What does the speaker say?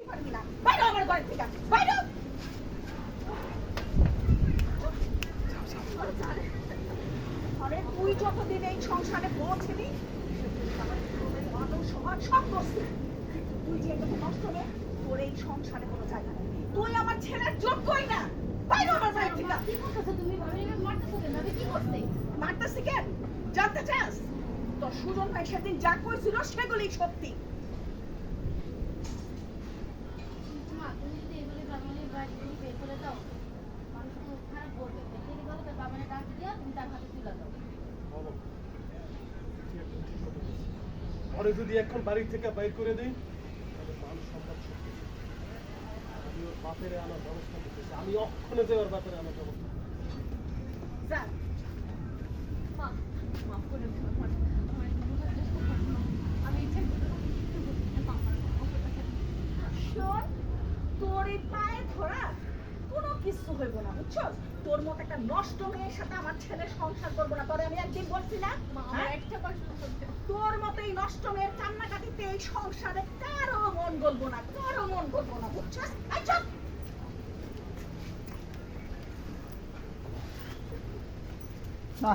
পারবি না, বাইরে আমার ঘর থেকে, বাইরে। আরে তুই যতদিন এই সংসারে পৌঁছবি মানব সমাজ সব করছি, তুই যে একটা নষ্ট মেয়ে, তোর এই সংসারে কোনো জায়গা নেই, তুই আমার ছেলের যোগ্যই না, বাইরে আমার বাড়ি থেকে। কি করতেছো তুমি? ভাবি মারতেছো কেন? আমি কি করতে? মারতেছি কেন জানতে চাস? তোর সুজন ভাই সেদিন যা কইছিল সেগুলোই সত্যি। মা তুমি যদি এগুলি বাবানের বাড়ি থেকে বের করে দাও, মানুষ তো খারাপ বলবে। দেখে কি বলবে? বাবানের ডাক দিয়া তুমি তার হাতে তুলে দাও। ঘরে যদি এখন বাড়ি থেকে বাইর করে দেই তাহলে মান সম্মান সব কিছু। আমি ওর বাপেরে আনার ব্যবস্থা করতেছি, আমি অক্ষণে যে ওর বাপেরে আনার ব্যবস্থা করতেছি। যা মা, মাফ করে দিও আমার, আমার একটু বোঝার চেষ্টা কর মা। আমি ইচ্ছে করে শোন, তোর এই পায়ে ধরা কোনো কিছু হইব না, বুঝছো? তোর মতো একটা নষ্ট মেয়ের সাথে আমার ছেলে সংসার করবো না, তোরে আমি একদিন বলছি না? হ্যাঁ? তোর মতো এই নষ্ট মেয়ের কান্নাকাটিতে এই সংসারে কারো মন গলবো না, কারো মন গলবো না, বুঝছো? আচ্ছা না